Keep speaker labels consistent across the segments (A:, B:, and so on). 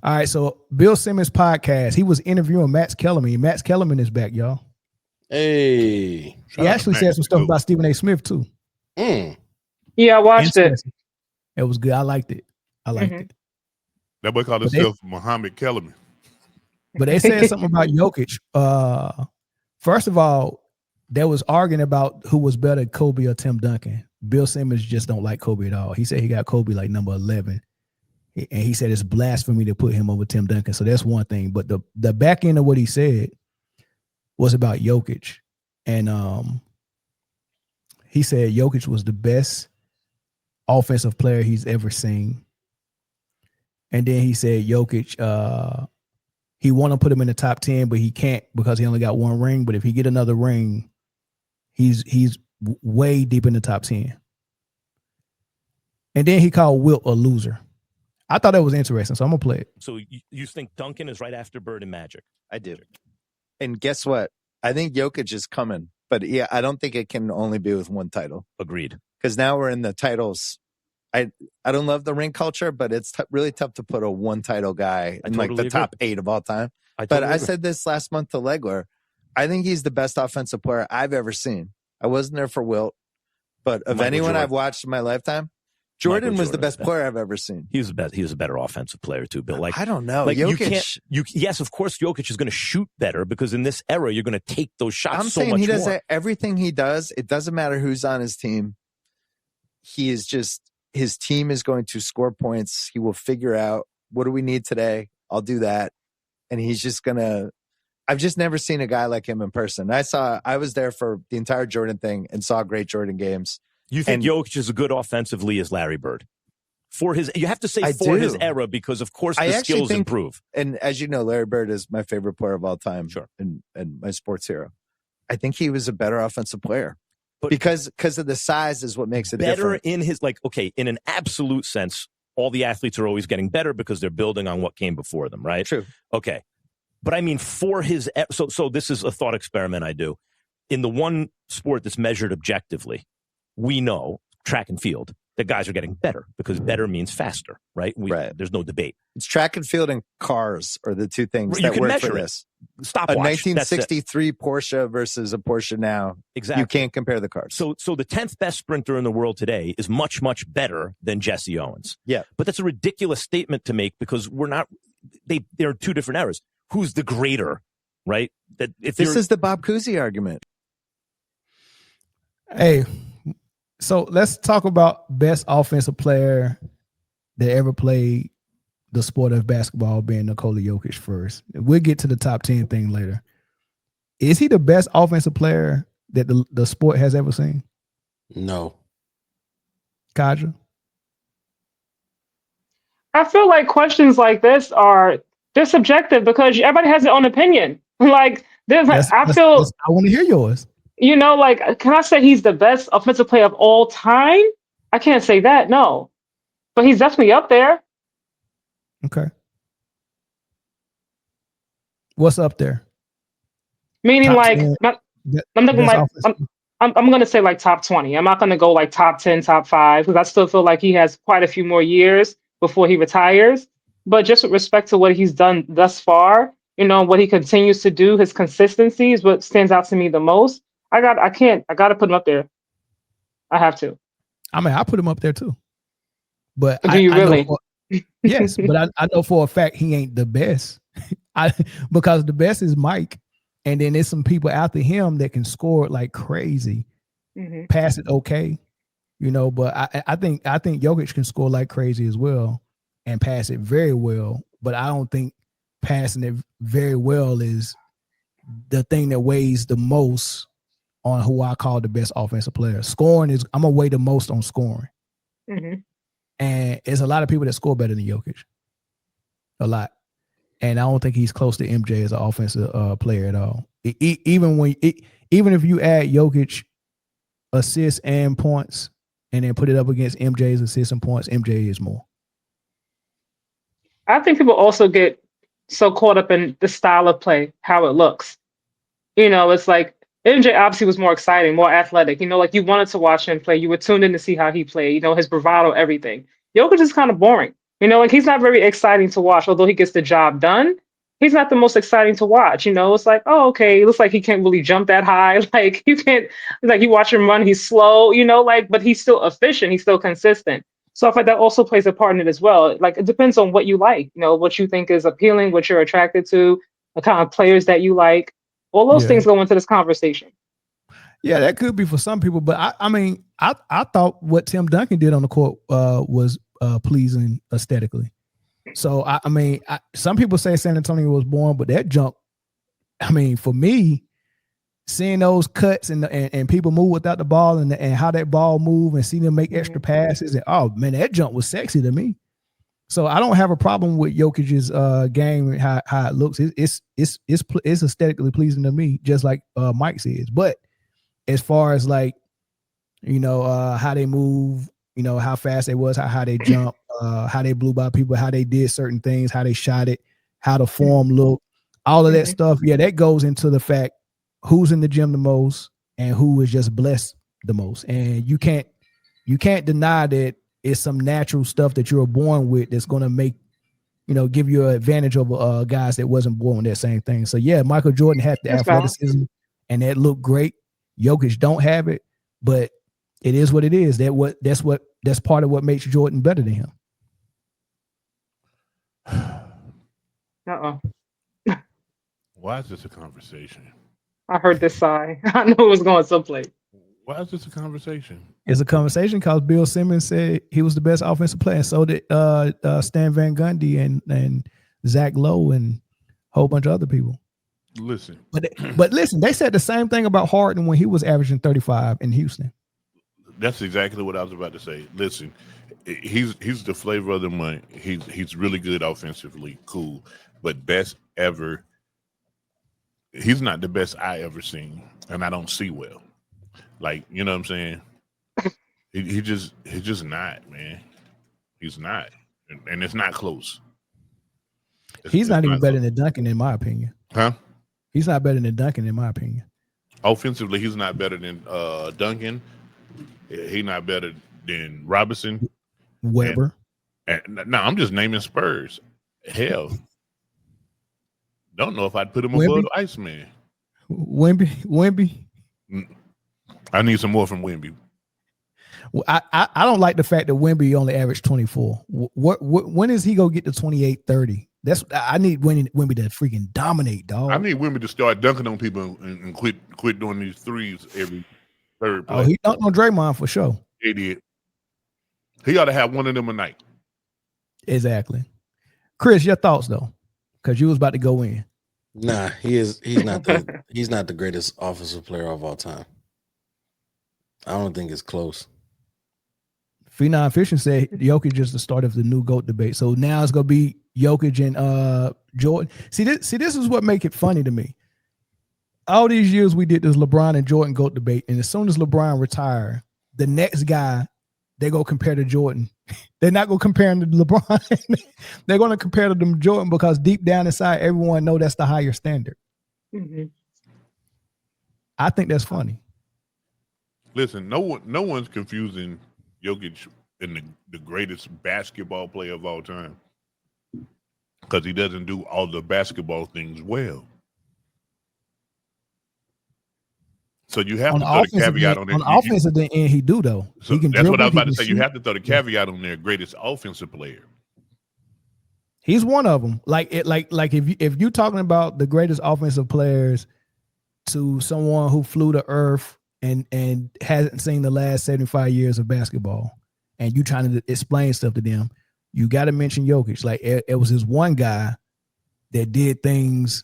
A: All right, so Bill Simmons podcast. He was interviewing Max Kellerman. Max Kellerman is back, y'all.
B: Hey,
A: he actually said some stuff about Stephen A. Smith too.
C: Yeah, I watched it.
A: It was good. I liked it. It.
D: That boy called himself Muhammad Kellerman.
A: But they said something about Jokic. First of all, there was arguing about who was better, Kobe or Tim Duncan. Bill Simmons just don't like Kobe at all. He said he got Kobe like number 11. And he said it's blasphemy to put him over Tim Duncan. So that's one thing. But the back end of what he said was about Jokic. And he said Jokic was the best offensive player he's ever seen. And then he said Jokic, he want to put him in the top 10, but he can't because he only got one ring. But if he get another ring, he's way deep in the top 10. And then he called Wilt a loser. I thought that was interesting, so I'm going to play it.
E: So you think Duncan is right after Bird and Magic?
F: I do. And guess what? I think Jokic is coming. But yeah, I don't think it can only be with one title.
E: Agreed.
F: Because now we're in the titles. I don't love the ring culture, but it's really tough to put a one title guy in like the top 8 of all time. I said this last month to Legler. I think he's the best offensive player I've ever seen. I wasn't there for Wilt, but of anyone I've watched in my lifetime, Jordan was the best player I've ever seen.
E: He was the best. He was a better offensive player too, Bill. Like
F: I don't know.
E: Like
F: Jokic,
E: yes, of course, Jokic is going to shoot better because in this era you're going to take those shots.
F: I'm
E: so
F: saying
E: much
F: he does
E: more.
F: everything he does. It doesn't matter who's on his team. He is just his team is going to score points. He will figure out what do we need today. I'll do that, and he's just gonna. I've just never seen a guy like him in person. I was there for the entire Jordan thing and saw great Jordan games.
E: You think Jokic is as good offensively as Larry Bird? You have to say his era because, of course, the skills improve.
F: And as you know, Larry Bird is my favorite player of all time.
E: Sure.
F: And my sports hero. I think he was a better offensive player. But because of the size is what makes it
E: better
F: different.
E: in his in an absolute sense, all the athletes are always getting better because they're building on what came before them, right?
F: True.
E: Okay. But I mean, for his so this is a thought experiment I do. In the one sport that's measured objectively, we know track and field that guys are getting better because better means faster, right? There's no debate.
F: It's track and field and cars are the two things
E: You
F: that
E: can
F: work
E: measure
F: for
E: it.
F: this.
E: Stopwatch.
F: A 1963 Porsche versus a Porsche now.
E: Exactly.
F: You can't compare the cars.
E: So the 10th best sprinter in the world today is much, much better than Jesse Owens.
F: Yeah.
E: But that's a ridiculous statement to make because they're two different eras. Who's the greater, right?
F: This is the Bob Cousy argument.
A: Hey, so let's talk about best offensive player that ever played the sport of basketball, being Nikola Jokic first. We'll get to the top 10 thing later. Is he the best offensive player that the sport has ever seen?
B: No.
A: Kaja?
C: I feel like questions like this they're subjective because everybody has their own opinion. Like I
A: want to hear yours.
C: Can I say he's the best offensive player of all time? I can't say that, no. But he's definitely up there.
A: Okay. What's up there?
C: Meaning top I'm going to say like top 20. I'm not going to go like top 10, top 5 because I still feel like he has quite a few more years before he retires. But just with respect to what he's done thus far, what he continues to do, his consistency is what stands out to me the most. I got to put him up there. I have to.
A: I mean, I put him up there too. But
C: do you really?
A: Yes, but I know for a fact he ain't the best. Because the best is Mike, and then there's some people after him that can score like crazy, pass it okay, But I think Jokic can score like crazy as well and pass it very well. But I don't think passing it very well is the thing that weighs the most on who I call the best offensive player. Scoring I'm gonna weigh the most on scoring. And there's a lot of people that score better than Jokic. A lot. And I don't think he's close to MJ as an offensive player at all. Even if you add Jokic assists and points and then put it up against MJ's assists and points, MJ is more.
C: I think people also get so caught up in the style of play, how it looks. It's like MJ obviously was more exciting, more athletic. Like you wanted to watch him play. You were tuned in to see how he played, his bravado, everything. Jokic is kind of boring. You know, like he's not very exciting to watch, although he gets the job done. He's not the most exciting to watch. You know, it's like, oh, okay, it looks like he can't really jump that high. Like you can't, like you watch him run, he's slow, you know, like, but he's still efficient, he's still consistent. So I feel like that also plays a part in it as well. Like it depends on what you like, you know, what you think is appealing, what you're attracted to, the kind of players that you like. All those things go into this conversation.
A: Yeah, that could be for some people, but I mean, I thought what Tim Duncan did on the court was pleasing aesthetically. So I mean, some people say San Antonio was born, but that jump, I mean, for me, seeing those cuts and people move without the ball and how that ball move and see them make extra passes, and oh man, that jump was sexy to me. So I don't have a problem with Jokic's game and how it looks. It's aesthetically pleasing to me, just like Mike says. But as far as like, you know, how they move, you know, how fast they was, how they jump, how they blew by people, how they did certain things, how they shot it, how the form looked, all of that stuff. Yeah, that goes into the fact who's in the gym the most and who is just blessed the most. And you can't deny that it's some natural stuff that you're born with that's going to make, you know, give you an advantage over guys that wasn't born with that same thing. So yeah, Michael Jordan had the athleticism and that looked great. Jokic don't have it, but it is what it is. That's part of what makes Jordan better than him.
D: Why is this a conversation?
C: I heard this sigh. I knew it was going someplace.
D: Why is this a conversation?
A: It's a conversation because Bill Simmons said he was the best offensive player, and so did Stan Van Gundy and Zach Lowe and a whole bunch of other people.
D: Listen,
A: but listen, they said the same thing about Harden when he was averaging 35 in Houston.
D: That's exactly what I was about to say. Listen, he's the flavor of the month. He's really good offensively, cool, but best ever. He's not the best I ever seen, and I don't see well. Like, you know what I'm saying? He's just not, man. He's not, and it's not close.
A: He's not even better than Duncan, in my opinion.
D: Huh?
A: He's not better than Duncan, in my opinion.
D: Offensively, he's not better than Duncan. He's not better than Robinson.
A: Weber.
D: And no, I'm just naming Spurs. Hell. Don't know if I'd put him above the Iceman.
A: Wemby.
D: I need some more from Wemby.
A: Well, I don't like the fact that Wemby only averaged 24. When is he gonna get to 28, 30? I need Wemby to freaking dominate, dog.
D: I need Wemby to start dunking on people and quit doing these threes every third play.
A: Oh, he dunked on Draymond for sure.
D: He did. He ought to have one of them a night.
A: Exactly. Chris, your thoughts though, because you was about to go in.
B: Nah, he's not the greatest offensive player of all time. I don't think it's close.
A: Phenom Fishing said Jokic is the start of the new GOAT debate. So now it's gonna be Jokic and Jordan. See, this is what make it funny to me. All these years we did this LeBron and Jordan GOAT debate, and as soon as LeBron retired, the next guy they go compare to Jordan. They're not gonna compare him to LeBron. They're gonna compare to them Jordan because deep down inside, everyone know that's the higher standard. Mm-hmm. I think that's funny.
D: Listen, no one's confusing Jokic and the greatest basketball player of all time because he doesn't do all the basketball things well. So you have to throw the caveat on it.
A: On the offensive end, he do though.
D: So that's what I was about to say. You have to throw the caveat on their greatest offensive player.
A: He's one of them. Like if you're talking about the greatest offensive players to someone who flew to Earth and hasn't seen the last 75 years of basketball, and you trying to explain stuff to them, you got to mention Jokic. Like it was this one guy that did things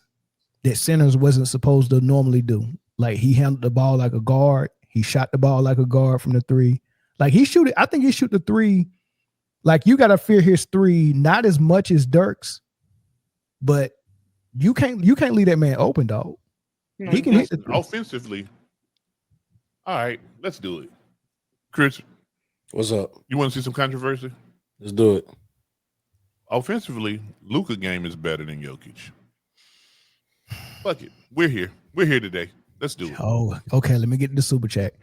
A: that centers wasn't supposed to normally do. Like he handled the ball like a guard. He shot the ball like a guard from the three. Like he shoot it. I think he shoot the three. Like you got to fear his three, not as much as Dirk's, but you can't leave that man open, dog. He can hit the three.
D: Offensively. All right, let's do it. Chris,
B: what's up?
D: You want to see some controversy?
B: Let's do it.
D: Offensively, Luka game is better than Jokic. Fuck it. We're here. We're here today. Let's do it.
A: Oh, okay. Let me get the super chat.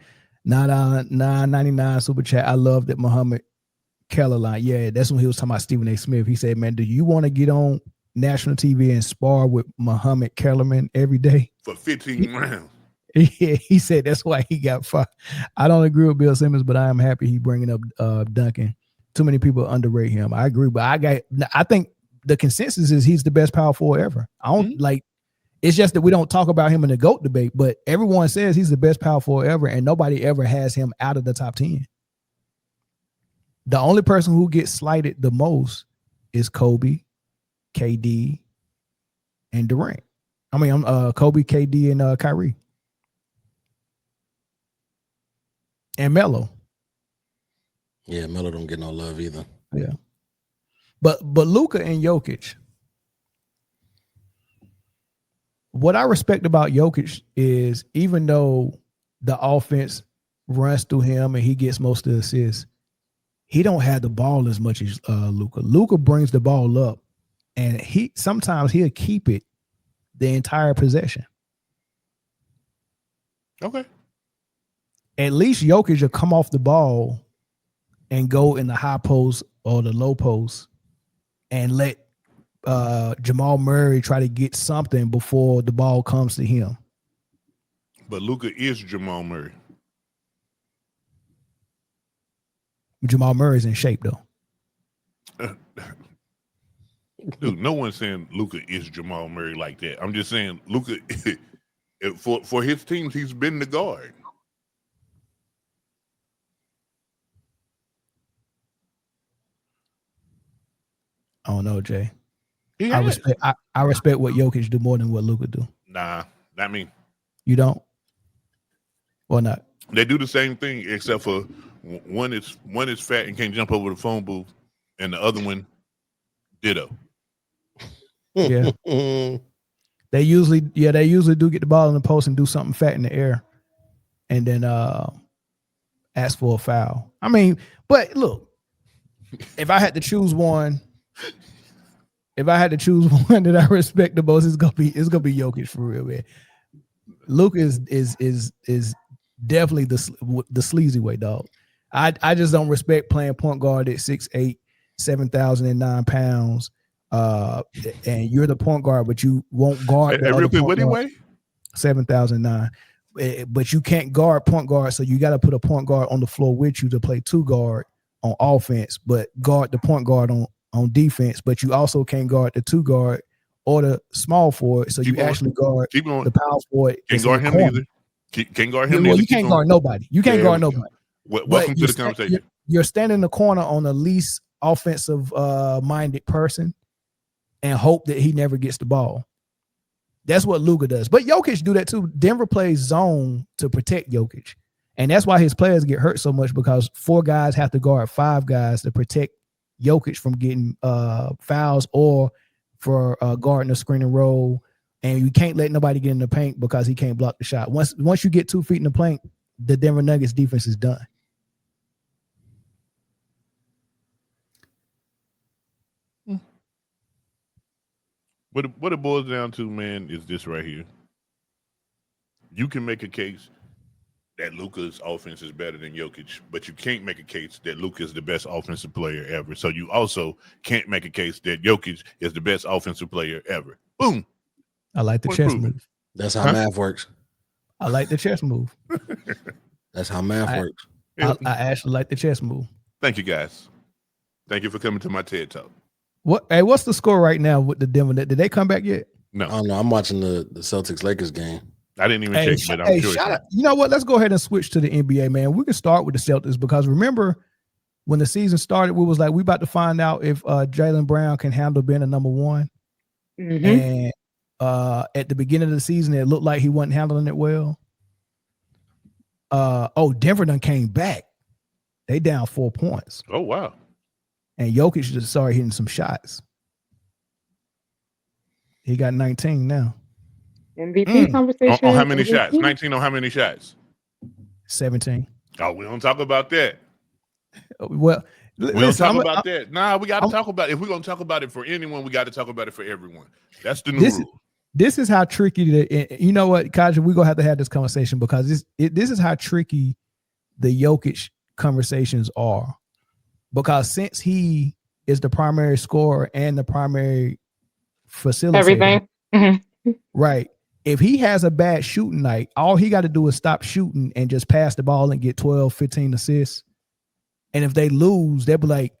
A: $9.99 super chat. I love that Muhammad Caroline. Yeah, that's when he was talking about Stephen A. Smith. He said, man, do you want to get on national TV and spar with Muhammad Kellerman every day?
D: For 15 rounds.
A: Yeah, he said that's why he got fired. I don't agree with Bill Simmons, but I am happy he bringing up Duncan. Too many people underrate him. I agree, but I think the consensus is he's the best power forward ever. I don't like. It's just that we don't talk about him in the GOAT debate, but everyone says he's the best power forward ever, and nobody ever has him out of the top 10. The only person who gets slighted the most is Kobe, KD, and Durant. I mean, Kobe, KD, and Kyrie. And Melo.
B: Yeah, Melo don't get no love either.
A: Yeah. But Luka and Jokic. What I respect about Jokic is even though the offense runs through him and he gets most of the assists, he don't have the ball as much as Luka. Luka brings the ball up, and sometimes he'll keep it the entire possession.
D: Okay.
A: At least Jokic will come off the ball and go in the high post or the low post and let Jamal Murray try to get something before the ball comes to him.
D: But Luka is Jamal Murray.
A: Jamal Murray's in shape though.
D: Dude, no one's saying Luka is Jamal Murray like that. I'm just saying Luka, for his teams, he's been the guard.
A: I don't know, Jay. I respect what Jokic do more than what Luka do.
D: Nah, not me.
A: You don't? Or not?
D: They do the same thing, except for one is fat and can't jump over the phone booth, and the other one, ditto.
A: Yeah. They usually do get the ball in the post and do something fat in the air, and then ask for a foul. I mean, but look, if I had to choose one that I respect the most, it's gonna be Jokic for real, man. Luke is definitely the sleazy way, dog. I just don't respect playing point guard at 6'8", 7,009 pounds. And you're the point guard, but you won't guard.
D: Real quick, what do you weigh?
A: 7,009. But you can't guard point guard, so you got to put a point guard on the floor with you to play two guard on offense, but guard the point guard on defense. But you also can't guard the two guard or the small forward, so actually guard the power forward.
D: Can't guard him either. Can't guard him.
A: Well, you can't guard nobody. You can't guard nobody.
D: Welcome to the conversation.
A: You're standing in the corner on the least offensive minded person and hope that he never gets the ball. That's what Luka does. But Jokic do that too. Denver plays zone to protect Jokic. And that's why his players get hurt so much, because 4 guys have to guard 5 guys to protect Jokic from getting fouls or for guarding a screen and roll. And you can't let nobody get in the paint because he can't block the shot. Once you get 2 feet in the paint, the Denver Nuggets defense is done.
D: What it boils down to, man, is this right here. You can make a case that Luka's offense is better than Jokic, but you can't make a case that Luka is the best offensive player ever. So you also can't make a case that Jokic is the best offensive player ever. Boom.
A: I like the chess move.
B: That's how math works.
A: I like the chess move.
B: That's how math works.
A: I actually like the chess move.
D: Thank you, guys. Thank you for coming to my TED Talk.
A: What's the score right now with the Denver? Did they come back yet?
B: No. I don't know. I'm watching the Celtics-Lakers game.
D: I didn't even check, but I'm sure.
A: You know what? Let's go ahead and switch to the NBA, man. We can start with the Celtics, because remember when the season started, we was like, we about to find out if Jaylen Brown can handle being a number 1. Mm-hmm. And at the beginning of the season, it looked like he wasn't handling it well. Denver done came back. They down 4 points.
D: Oh, wow.
A: And Jokic just started hitting some shots. He got 19 now.
C: MVP conversation.
D: On how many shots? 19 on how many shots?
A: 17.
D: Oh, we don't talk about that.
A: Well,
D: we don't talk about that. Nah, we got to talk about it. If we're going to talk about it for anyone, we got to talk about it for everyone. That's the new rule.
A: This is how tricky you know what, Kaja, we're going to have this conversation, because this is how tricky the Jokic conversations are. because since he is the primary scorer and the primary facilitator,
C: everything,
A: right? If he has a bad shooting night, all he got to do is stop shooting and just pass the ball and get 12, 15 assists. And if they lose, they'll be like,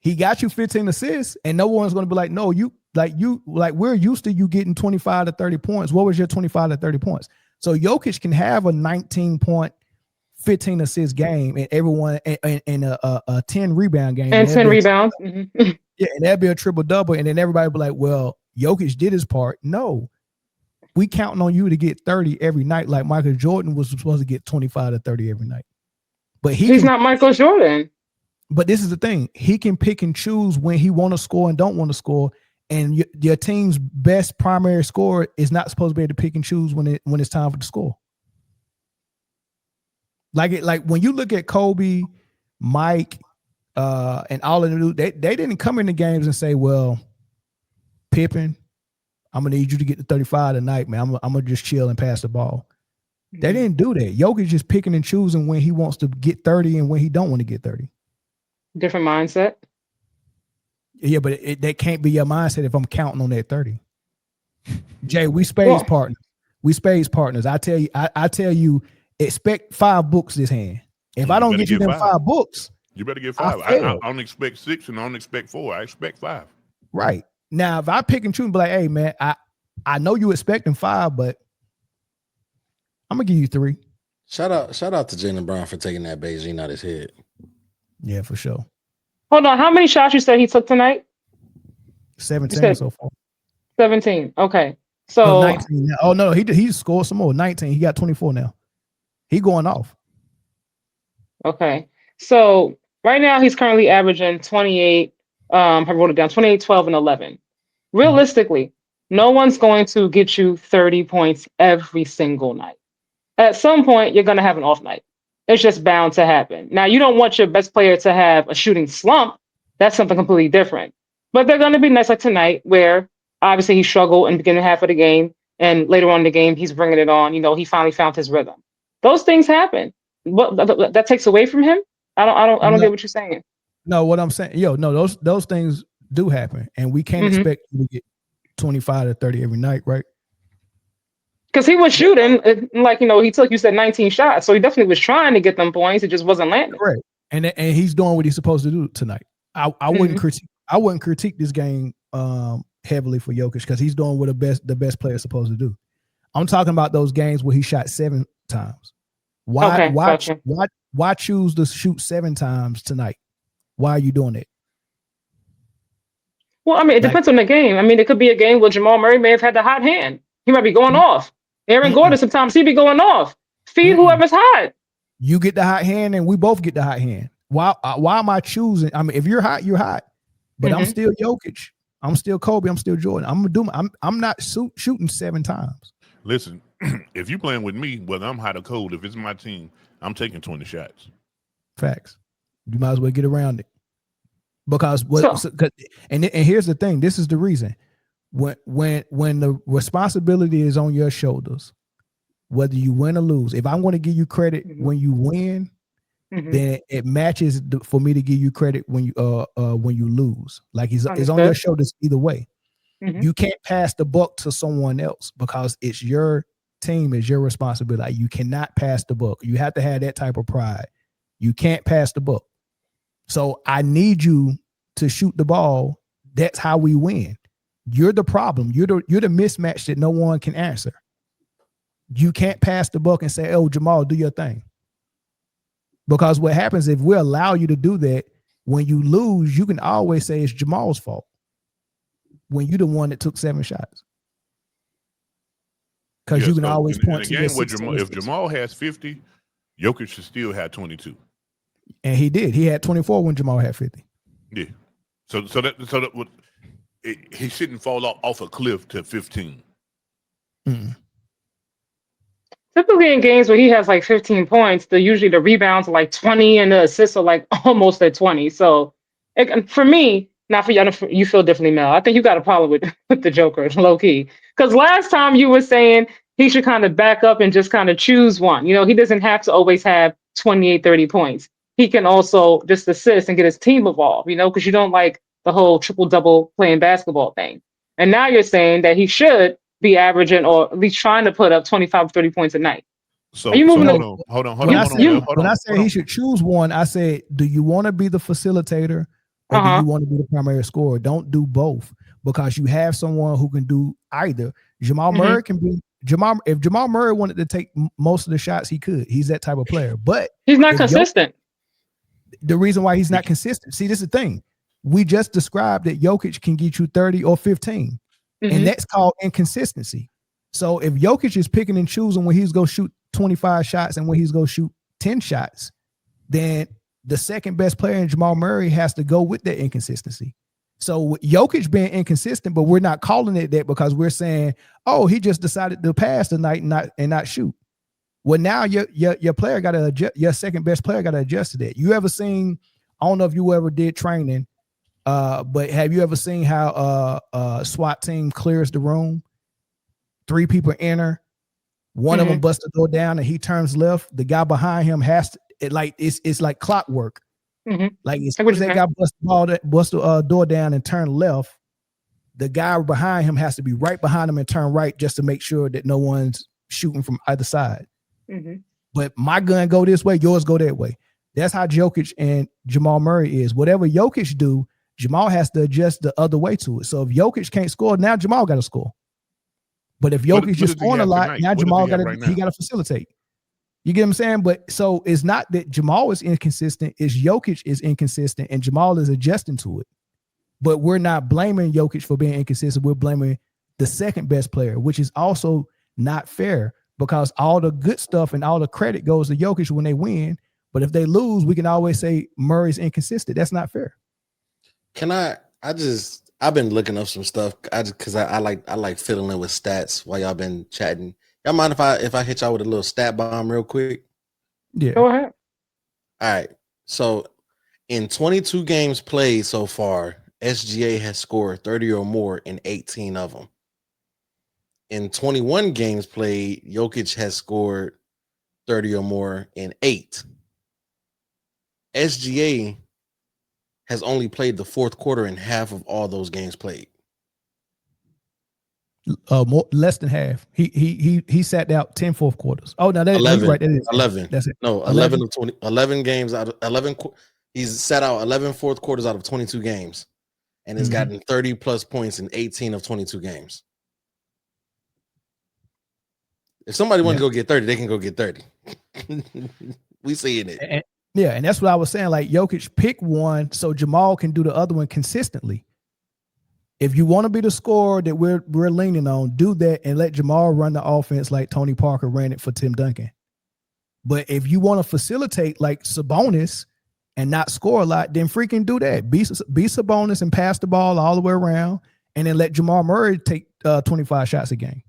A: he got you 15 assists, and no one's going to be like, no, we're used to you getting 25 to 30 points. What was your 25 to 30 points? So Jokic can have a 19-point, 15 assist game, and everyone in a 10 rebound game,
C: and 10 rebounds.
A: Yeah, and that'd be a triple double, and then everybody would be like, well, Jokic did his part. No. We counting on you to get 30 every night, like Michael Jordan was supposed to get 25 to 30 every night. But he's
C: not Michael Jordan.
A: But this is the thing. He can pick and choose when he want to score and don't want to score. And your team's best primary scorer is not supposed to be able to pick and choose when it's time for the score. Like when you look at Kobe, Mike, and all of them, they didn't come into games and say, well, Pippen, I'm gonna need you to get to 35 tonight, man. I'm gonna just chill and pass the ball. They didn't do that. Jokic just picking and choosing when he wants to get 30 and when he don't want to get 30.
C: Different mindset.
A: Yeah, but that can't be your mindset if I'm counting on that 30. Jay, we spades partners. We spades partners. I tell you, expect 5 books this hand. If I don't get you them 5 books,
D: you better get 5. I don't expect 6 and I don't expect 4. I expect 5.
A: Right. Now, if I pick and choose and be like, hey, man, I know you expecting 5, but I'm going to give you 3.
B: Shout out to Jaylen Brown for taking that Beijing out his head.
A: Yeah, for sure.
C: Hold on. How many shots you said he took tonight?
A: 17 so far.
C: 17. Okay. So
A: 19. Oh, no, he scored some more. 19. He got 24 now. He going off.
C: Okay. So right now he's currently averaging 28. I wrote it down, 28, 12, and 11. Realistically, no one's going to get you 30 points every single night. At some point, you're going to have an off night. It's just bound to happen. Now, you don't want your best player to have a shooting slump. That's something completely different. But they're going to be nights like tonight where obviously he struggled in the beginning half of the game, and later on in the game, he's bringing it on. You know, he finally found his rhythm. Those things happen. What that takes away from him? I don't get what you're saying.
A: No, what I'm saying, those things do happen, and we can't expect you to get 25 to 30 every night, right?
C: Because he was shooting, he took, you said 19 shots, so he definitely was trying to get them points. It just wasn't landing.
A: Right, and he's doing what he's supposed to do tonight. I wouldn't critique this game heavily for Jokic because he's doing what the best player is supposed to do. I'm talking about those games where he shot 7 times. Why choose to shoot 7 times tonight? Why are you doing it?
C: Well, I mean, it depends on the game. I mean, it could be a game where Jamal Murray may have had the hot hand. He might be going off. Aaron Gordon, sometimes he be going off. Feed whoever's hot.
A: You get the hot hand, and we both get the hot hand. Why am I choosing? I mean, if you're hot, you're hot. But I'm still Jokic. I'm still Kobe. I'm still Jordan. I'm not shooting 7 times.
D: Listen, if you're playing with me, whether I'm hot or cold, if it's my team, I'm taking 20 shots.
A: Facts. You might as well get around it. Because and here's the thing. This is the reason. When the responsibility is on your shoulders, whether you win or lose, if I'm going to give you credit when you win, then it matches for me to give you credit when you lose. Like it's on your shoulders either way. You can't pass the buck to someone else because it's your team, it's your responsibility. Like, you cannot pass the buck. You have to have that type of pride. You can't pass the buck. So I need you to shoot the ball. That's how we win. You're the problem. You're the mismatch that no one can answer. You can't pass the buck and say, "Oh, Jamal, do your thing." Because what happens if we allow you to do that, when you lose, you can always say it's Jamal's fault when you're the one that took 7 shots. Because you can always point to
D: this. If Jamal has 50, Jokic should still have 22.
A: And he did. He had 24 when Jamal had 50.
D: Yeah. So that he shouldn't fall off a cliff to 15.
C: Typically in games where he has like 15 points, usually the rebounds are like 20 and the assists are like almost at 20. So for me, not for you, you feel differently, Mel. I think you got a problem with the Joker, low key. Because last time you were saying he should kind of back up and just kind of choose one. You know, he doesn't have to always have 28, 30 points. he can also just assist and get his team involved, because you don't like the whole triple-double playing basketball thing. And now you're saying that he should be averaging or at least trying to put up 25, 30 points a night.
D: So,
C: Are you moving
D: hold on.
A: When I say he should choose one, I said, do you want to be the facilitator or do you want to be the primary scorer? Don't do both, because you have someone who can do either. Jamal Murray can be If Jamal Murray wanted to take most of the shots, he could. He's that type of player, but
C: he's not consistent.
A: The reason why he's not consistent. See, this is the thing. We just described that Jokic can get you 30 or 15, and that's called inconsistency. So if Jokic is picking and choosing when he's going to shoot 25 shots and when he's going to shoot 10 shots, then the second best player in Jamal Murray has to go with that inconsistency. So Jokic being inconsistent, but we're not calling it that because we're saying, oh, he just decided to pass tonight and not shoot. Well, now your player got to adjust. Your second best player got to adjust to that. You ever seen? I don't know if you ever did training, but have you ever seen how a SWAT team clears the room? 3 people enter, one of them busts the door down, and he turns left. The guy behind him has to. It's like clockwork. Like as soon as that guy bust the door down and turn left, the guy behind him has to be right behind him and turn right just to make sure that no one's shooting from either side. But my gun go this way, yours go that way. That's how Jokic and Jamal Murray is. Whatever Jokic do, Jamal has to adjust the other way to it. So if Jokic can't score, now Jamal got to score. But if Jokic just scoring a lot, now Jamal got to facilitate. You get what I'm saying? But so it's not that Jamal is inconsistent, it's Jokic is inconsistent and Jamal is adjusting to it. But we're not blaming Jokic for being inconsistent. We're blaming the second best player, which is also not fair because all the good stuff and all the credit goes to Jokic when they win. But if they lose, we can always say Murray's inconsistent. That's not fair.
B: I've been looking up some stuff because I like fiddling with stats while y'all been chatting. Y'all mind if I hit y'all with a little stat bomb real quick?
A: Yeah.
C: Go ahead.
B: All right. So in 22 games played so far, SGA has scored 30 or more in 18 of them. In 21 games played, Jokic has scored 30 or more in 8. SGA has only played the fourth quarter in half of all those games played.
A: Less than half. He sat out 10 fourth quarters. Oh no,
B: 11.
A: Right, that is
B: 11.
A: That's it.
B: No, 11 of 20. 11 games out of 11. He's sat out 11 fourth quarters out of 22 games, and has gotten 30 plus points in 18 of 22 games. If somebody wants to go get 30, they can go get 30. We seeing it.
A: And that's what I was saying. Like Jokic pick one so Jamal can do the other one consistently. If you want to be the scorer that we're leaning on, do that and let Jamal run the offense like Tony Parker ran it for Tim Duncan. But if you want to facilitate like Sabonis and not score a lot, then freaking do that. Be Sabonis and pass the ball all the way around, and then let Jamal Murray take 25 shots a game.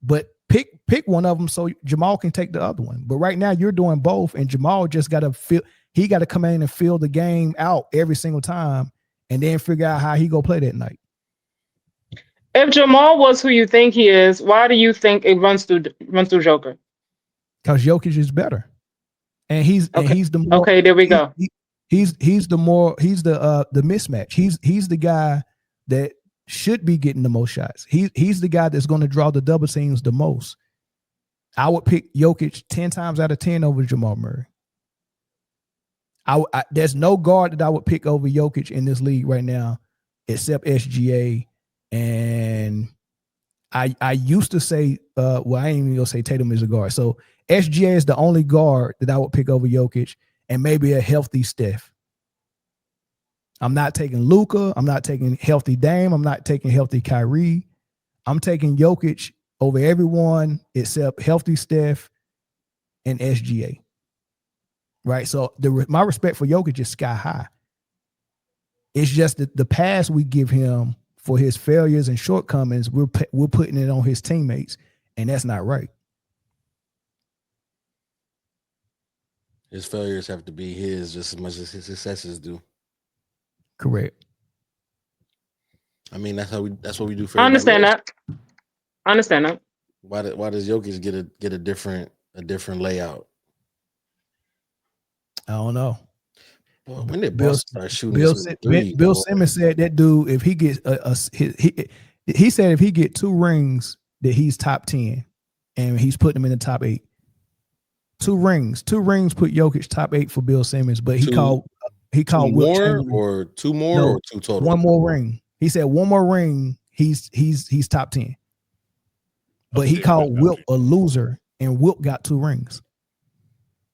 A: But pick one of them so Jamal can take the other one. But right now you're doing both, and Jamal just got to come in and fill the game out every single time, and then figure out how he go play that night.
C: If Jamal was who you think he is, why do you think it runs through Joker?
A: Because Jokic is better, and he's the more.
C: Okay, there we go.
A: He's the mismatch. He's the guy that should be getting the most shots. He's the guy that's going to draw the double teams the most. I would pick Jokic 10 times out of 10 over Jamal Murray. There's no guard that I would pick over Jokic in this league right now, except SGA. And I used to say, I ain't even gonna say Tatum is a guard. So SGA is the only guard that I would pick over Jokic, and maybe a healthy Steph. I'm not taking Luka. I'm not taking healthy Dame. I'm not taking healthy Kyrie. I'm taking Jokic over everyone except healthy Steph and SGA. Right. So my respect for Jokic is sky high. It's just that the pass we give him for his failures and shortcomings, we're putting it on his teammates, and that's not right.
B: His failures have to be his just as much as his successes do.
A: Correct.
B: I mean, that's what we do for.
C: I understand that.
B: Why does Jokic get a different layout?
A: I don't know.
B: Well, when did Boston start shooting
A: Bill Simmons said that dude, if he gets he said if he get 2 rings, that he's top 10, and he's putting him in the top 8. 2 rings put Jokic top 8 for Bill Simmons, but he called Wilt Chamberlain.
B: Or 2 more or 2 total.
A: 1 more ring. He said 1 more ring, he's top 10. But he called Wilt a loser, and Wilt got 2 rings.